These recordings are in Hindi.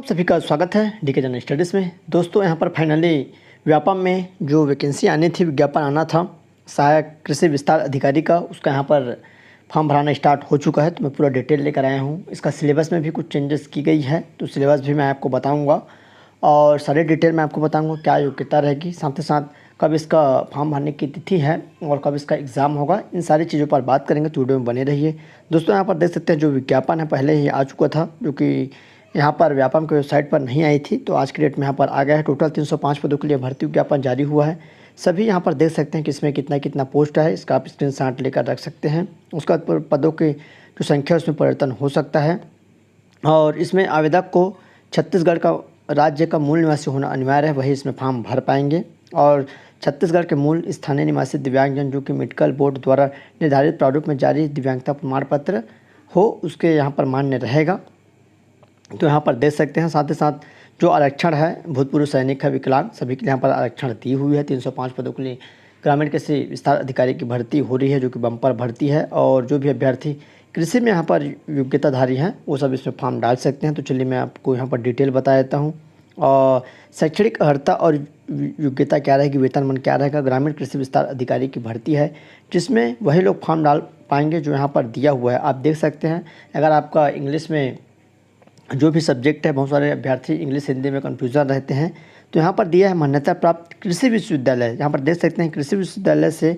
आप सभी का स्वागत है डीके जनरल स्टडीज़ में। दोस्तों यहाँ पर फाइनली व्यापम में जो वैकेंसी आनी थी, विज्ञापन आना था सहायक कृषि विस्तार अधिकारी का, उसका यहाँ पर फॉर्म भराना स्टार्ट हो चुका है। तो मैं पूरा डिटेल लेकर आया हूँ। इसका सिलेबस में भी कुछ चेंजेस की गई है, तो सिलेबस भी मैं आपको बताऊँगा और सारे डिटेल मैं आपको बताऊँगा क्या योग्यता रहेगी, साथ ही साथ कब इसका फॉर्म भरने की तिथि है और कब इसका एग्ज़ाम होगा। इन सारी चीज़ों पर बात करेंगे, तो वीडियो में बने रहिए। दोस्तों यहाँ पर देख सकते हैं जो विज्ञापन है पहले ही आ चुका था, जो कि यहाँ पर व्यापम की वेबसाइट पर नहीं आई थी, तो आज की डेट में यहाँ पर आ गया है। टोटल 305 पदों के लिए भर्ती विज्ञापन जारी हुआ है। सभी यहाँ पर देख सकते हैं कि इसमें कितना कितना पोस्ट है, इसका आप स्क्रीनशॉट लेकर रख सकते हैं। उसका पदों की जो संख्या उसमें परिवर्तन हो सकता है और इसमें आवेदक को छत्तीसगढ़ का राज्य का मूल निवासी होना अनिवार्य है, वही इसमें फॉर्म भर पाएंगे। और छत्तीसगढ़ के मूल स्थानीय निवासी दिव्यांगजन जो कि मेडिकल बोर्ड द्वारा निर्धारित प्रारूप में जारी दिव्यांगता प्रमाण पत्र हो, उसके यहाँ पर मान्य रहेगा। तो यहाँ पर देख सकते हैं। साथ ही साथ जो आरक्षण है, भूतपूर्व सैनिक है, विकलांग, सभी के लिए यहाँ पर आरक्षण दी हुई है। 305 पदों के लिए ग्रामीण कृषि विस्तार अधिकारी की भर्ती हो रही है, जो कि बम्पर भर्ती है। और जो भी अभ्यर्थी कृषि में यहाँ पर योग्यताधारी हैं वो सब इसमें फॉर्म डाल सकते हैं। तो चलिए मैं आपको यहाँ पर डिटेल बता देता हूँ। और शैक्षणिक अर्हता और योग्यता क्या रहेगी, वेतनमान क्या रहेगा। ग्रामीण कृषि विस्तार अधिकारी की भर्ती है, जिसमें वही लोग फॉर्म डाल पाएंगे जो यहाँ पर दिया हुआ है। आप देख सकते हैं, अगर आपका इंग्लिश में जो भी सब्जेक्ट है, बहुत सारे अभ्यर्थी इंग्लिश हिंदी में कन्फ्यूज़न रहते हैं, तो यहाँ पर दिया है मान्यता प्राप्त कृषि विश्वविद्यालय। यहाँ पर देख सकते हैं कृषि विश्वविद्यालय से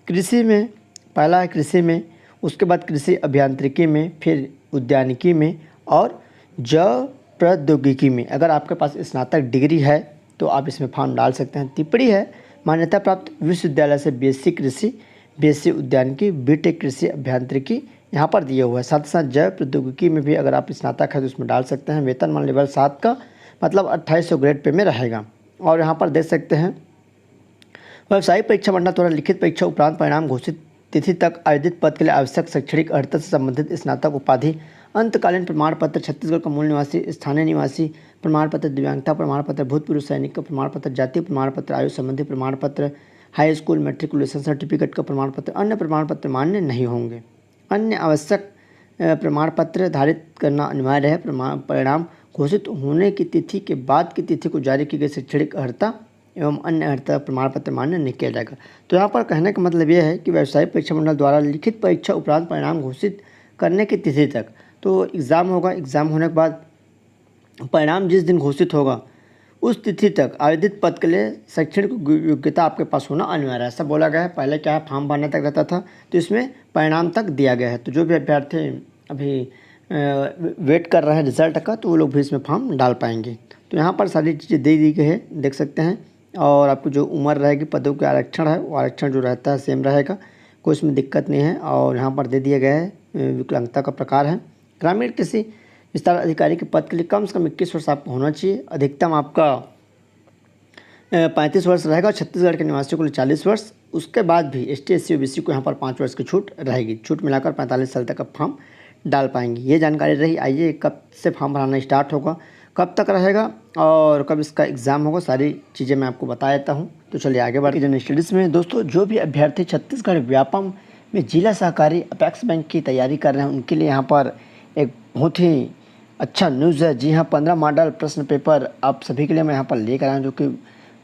कृषि में पहला है कृषि में, उसके बाद कृषि अभियांत्रिकी में, फिर उद्यानिकी में और जैव प्रौद्योगिकी में। अगर आपके पास स्नातक डिग्री है तो आप इसमें फॉर्म डाल सकते हैं। टिप्पणी है मान्यता प्राप्त विश्वविद्यालय से बीएससी कृषि, बीएससी उद्यानिकी, बीटेक कृषि अभियांत्रिकी यहाँ पर दिया हुआ है। साथ ही साथ जैव प्रौद्योगिकी में भी अगर आप स्नातक है तो उसमें डाल सकते हैं। वेतनमान लेवल 7 का मतलब 2800 ग्रेड पे में रहेगा। और यहाँ पर देख सकते हैं व्यावसायिक परीक्षा मंडल द्वारा लिखित परीक्षा उपरांत परिणाम घोषित तिथि तक आवेदित पद के लिए आवश्यक शैक्षणिक अर्हता से संबंधित स्नातक उपाधि, अंतकालीन प्रमाण पत्र, छत्तीसगढ़ का मूल निवासी, स्थानीय निवासी प्रमाण पत्र, दिव्यांगता प्रमाण पत्र, भूतपूर्व सैनिक का प्रमाण पत्र, जातीय प्रमाण पत्र, आयु संबंधी प्रमाण पत्र, हाई स्कूल मैट्रिकुलेशन सर्टिफिकेट का प्रमाण पत्र, अन्य प्रमाण पत्र मान्य नहीं होंगे। अन्य आवश्यक प्रमाण पत्र धारित करना अनिवार्य है। परिणाम घोषित होने की तिथि के बाद की तिथि को जारी की गई शैक्षणिक अर्हता एवं अन्य अर्हता प्रमाण पत्र मान्य नहीं किया जाएगा। तो यहाँ पर कहने का मतलब यह है कि व्यावसायिक परीक्षा मंडल द्वारा लिखित परीक्षा उपरांत परिणाम घोषित करने की तिथि तक तो एग्ज़ाम होगा। एग्ज़ाम होने के बाद परिणाम जिस दिन घोषित होगा उस तिथि तक आवेदित पद के लिए शैक्षणिक योग्यता आपके पास होना अनिवार्य है, ऐसा बोला गया है। पहले क्या है, फॉर्म भरने तक रहता था, तो इसमें परिणाम तक दिया गया है। तो जो भी अभ्यर्थी अभी वेट कर रहे हैं रिजल्ट का, तो वो लोग भी इसमें फॉर्म डाल पाएंगे। तो यहाँ पर सारी चीज़ें दे दी गई है, देख सकते हैं। और आपको जो उम्र रहेगी, पदों के आरक्षण है, वो आरक्षण जो रहता है सेम रहेगा, कोई इसमें दिक्कत नहीं है। और यहाँ पर दे दिया गया है विकलांगता का प्रकार है। ग्रामीण कृषि विस्तार अधिकारी के पद के लिए कम से कम 21 वर्ष आपको होना चाहिए। अधिकतम आपका 35 वर्ष रहेगा। छत्तीसगढ़ के निवासियों के लिए 40 वर्ष। उसके बाद भी ST SC OBC को यहाँ पर 5 वर्ष की छूट रहेगी। छूट मिलाकर 45 साल तक का फॉर्म डाल पाएंगे। ये जानकारी रही। आइए, कब से फॉर्म भराना स्टार्ट होगा, कब तक रहेगा और कब इसका एग्ज़ाम होगा, सारी चीज़ें मैं आपको बता देता हूँ। तो चलिए आगे बढ़ के जनरल स्टडीज़ में। दोस्तों, जो भी अभ्यर्थी छत्तीसगढ़ व्यापम में जिला सहकारी अपेक्स बैंक की तैयारी कर रहे हैं, उनके लिए यहाँ पर एक बहुत ही अच्छा न्यूज़ है। जी हाँ, 15 मॉडल प्रश्न पेपर आप सभी के लिए मैं यहाँ पर लेकर आया हूँ, जो कि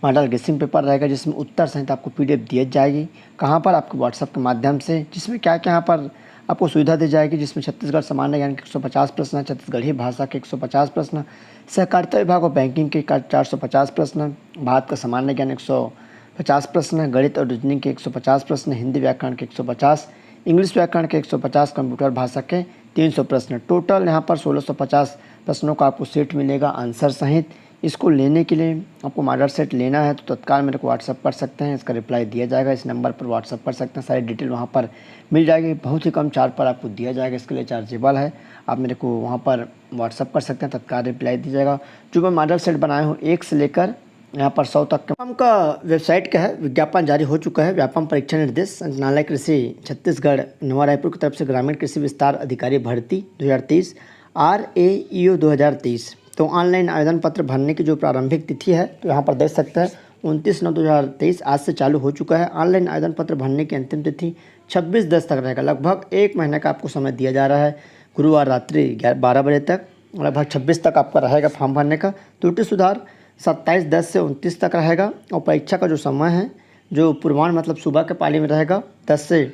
मॉडल गेसिंग पेपर रहेगा, जिसमें उत्तर सहित आपको PDF दी जाएगी। कहाँ पर, आपके व्हाट्सएप के माध्यम से, जिसमें क्या क्या यहाँ पर आपको सुविधा दी जाएगी, जिसमें छत्तीसगढ़ सामान्य ज्ञान के 150 प्रश्न, छत्तीसगढ़ी भाषा के 150 प्रश्न, सहकारिता विभाग और बैंकिंग के 450 प्रश्न, भारत का सामान्य ज्ञान 150 प्रश्न, गणित और रीजनिंग के 150 प्रश्न, हिंदी व्याकरण के 150, इंग्लिश व्याकरण के 150, कंप्यूटर भाषा के 300 प्रश्न। टोटल यहाँ पर 1650 प्रश्नों का आपको सेट मिलेगा आंसर सहित। इसको लेने के लिए आपको मॉडल सेट लेना है तो तत्काल मेरे को व्हाट्सअप कर सकते हैं, इसका रिप्लाई दिया जाएगा। इस नंबर पर व्हाट्सअप कर सकते हैं, सारी डिटेल वहाँ पर मिल जाएगी। बहुत ही कम चार्ज पर आपको दिया जाएगा, इसके लिए चार्जेबल है। आप मेरे को वहाँ पर व्हाट्सअप कर सकते हैं, तत्काल रिप्लाई दी जाएगा। जो मैं मॉडल सेट बनाया हूँ 1 से लेकर यहाँ पर 100 तक व्यापम का वेबसाइट का है, विज्ञापन जारी हो चुका है। व्यापम परीक्षा निर्देश संचालनालय कृषि छत्तीसगढ़ नवा रायपुर की तरफ से ग्रामीण कृषि विस्तार अधिकारी भर्ती 2023 RAEO 2023। तो ऑनलाइन आवेदन पत्र भरने की जो प्रारंभिक तिथि है, तो यहाँ पर देख सकते हैं 29/9/2023 आज से चालू हो चुका है। ऑनलाइन आवेदन पत्र भरने की अंतिम तिथि 26/10 तक रहेगा। लगभग 1 महीने का आपको समय दिया जा रहा है। गुरुवार रात्रि 12 बजे तक लगभग 26 तक आपका रहेगा फॉर्म भरने का। त्रुटि सुधार 27/10 से 29 तक रहेगा। और परीक्षा का जो समय है, जो पूर्वाह्न मतलब सुबह के पाली में रहेगा 10 से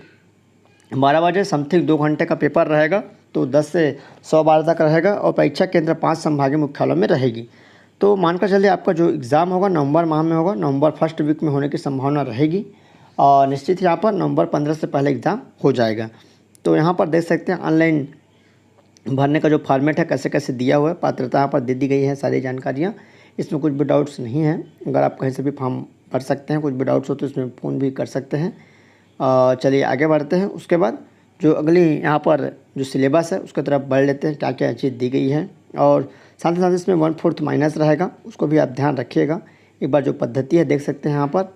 12 बजे, समथिंग 2 घंटे का पेपर रहेगा, तो 10 से 112 तक रहेगा। और परीक्षा केंद्र 5 संभागीय मुख्यालयों में रहेगी। तो मानकर चलिए आपका जो एग्ज़ाम होगा नवंबर माह में होगा, नवंबर फर्स्ट वीक में होने की संभावना रहेगी। और निश्चित यहाँ पर नवंबर 15 से पहले एग्ज़ाम हो जाएगा। तो यहाँ पर देख सकते हैं ऑनलाइन भरने का जो फॉर्मेट है कैसे कैसे दिया हुआ है, पात्रता यहाँ पर दे दी गई है सारी जानकारियाँ, इसमें कुछ भी डाउट्स नहीं है। अगर आप कहीं से भी फॉर्म भर सकते हैं, कुछ भी डाउट्स हो तो इसमें फ़ोन भी कर सकते हैं। चलिए आगे बढ़ते हैं। उसके बाद जो अगली यहाँ पर जो सिलेबस है उसकी तरफ बढ़ लेते हैं, क्या क्या चीज़ दी गई है। और साथ ही साथ इसमें 1/4 माइनस रहेगा, उसको भी आप ध्यान रखिएगा। एक बार जो पद्धति है देख सकते हैं यहाँ पर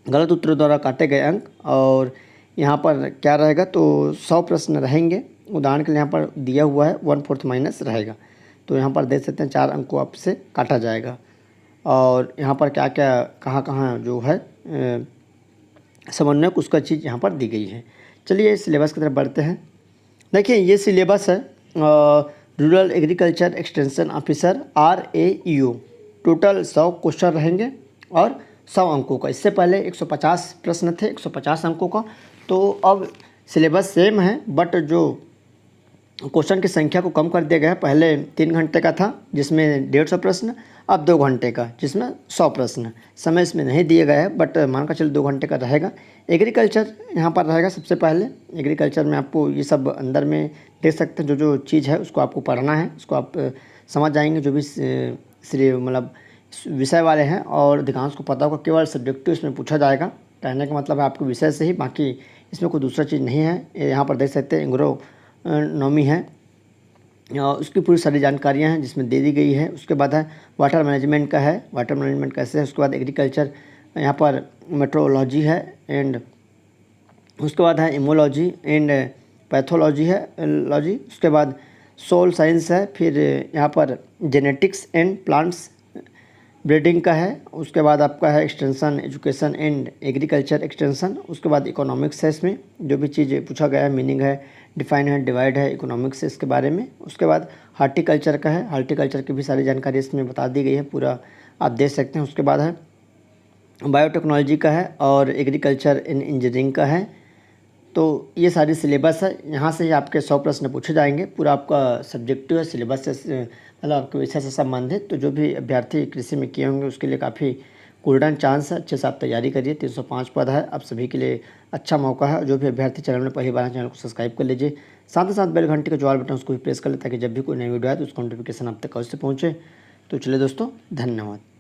गलत उत्तरों द्वारा काटे गए अंक, और यहाँ पर क्या रहेगा तो 100 प्रश्न रहेंगे। उदाहरण के लिए यहाँ पर दिया हुआ है 1/4 माइनस रहेगा, तो यहाँ पर देख सकते हैं 4 अंक को आपसे काटा जाएगा। और यहाँ पर क्या क्या कहाँ कहाँ जो है समन्वयक उसका चीज़ यहाँ पर दी गई है। चलिए सिलेबस की तरफ बढ़ते हैं। देखिए ये सिलेबस है rural agriculture extension officer RAEO। Total 100 question रहेंगे और 100 अंकों का। इससे पहले 150 प्रश्न थे 150 अंकों का। तो अब सिलेबस सेम है, बट जो क्वेश्चन की संख्या को कम कर दिया गया है। पहले 3 घंटे का था जिसमें 150 प्रश्न, अब 2 घंटे का जिसमें 100 प्रश्न। समय इसमें नहीं दिए गए हैं, बट मानकर चलो 2 घंटे का रहेगा। एग्रीकल्चर यहाँ पर रहेगा सबसे पहले। एग्रीकल्चर में आपको ये सब अंदर में देख सकते हैं, जो जो चीज़ है उसको आपको पढ़ना है, उसको आप समझ जाएंगे। जो भी मतलब विषय वाले हैं और अधिकांश को पता होगा, केवल सब्जेक्टिव इसमें पूछा जाएगा। कहने का मतलब है आपको विषय से ही, बाकी इसमें कोई दूसरा चीज़ नहीं है। यहाँ पर देख सकते हैं एग्रोनॉमी है, उसकी पूरी सारी जानकारियाँ हैं जिसमें दे दी गई है। उसके बाद है वाटर मैनेजमेंट का है, वाटर मैनेजमेंट कैसे है। उसके बाद एग्रीकल्चर यहाँ पर मेट्रोलॉजी है, एंड उसके बाद है इमोलॉजी एंड पैथोलॉजी है लॉजी। उसके बाद सोल साइंस है, फिर यहाँ पर जेनेटिक्स एंड प्लांट्स ब्रीडिंग का है। उसके बाद आपका है extension education and agriculture extension. उसके बाद इकोनॉमिक्स है, इसमें जो भी चीज़ पूछा गया है, मीनिंग है, डिफाइन है, डिवाइड है, इकोनॉमिक्स है इसके बारे में। उसके बाद हार्टिकल्चर का है, हार्टिकल्चर की भी सारी जानकारी इसमें बता दी गई है, पूरा आप देख सकते हैं। उसके बाद है बायोटेक्नोलॉजी का है और एग्रीकल्चर एंड इंजीनियरिंग का है। तो ये सारी सिलेबस है, यहाँ से ही आपके 100 प्रश्न पूछे जाएंगे। पूरा आपका सब्जेक्टिव है, सिलेबस से मतलब आपके विषय से संबंधित। तो जो भी अभ्यर्थी कृषि में किए होंगे उसके लिए काफ़ी गोल्डन चांस है, अच्छे से आप तैयारी करिए। 305 पद है, आप सभी के लिए अच्छा मौका है। जो भी अभ्यर्थी चैनल में पहली बार चैनल को सब्सक्राइब कर लीजिए, साथ ही साथ बेल घंटे का जो ऑल बटन उसको भी प्रेस कर ले, ताकि जब भी कोई नई वीडियो आए तो उसका नोटिफिकेशन आप तक अवश्य पहुँचे। तो चलिए दोस्तों, धन्यवाद।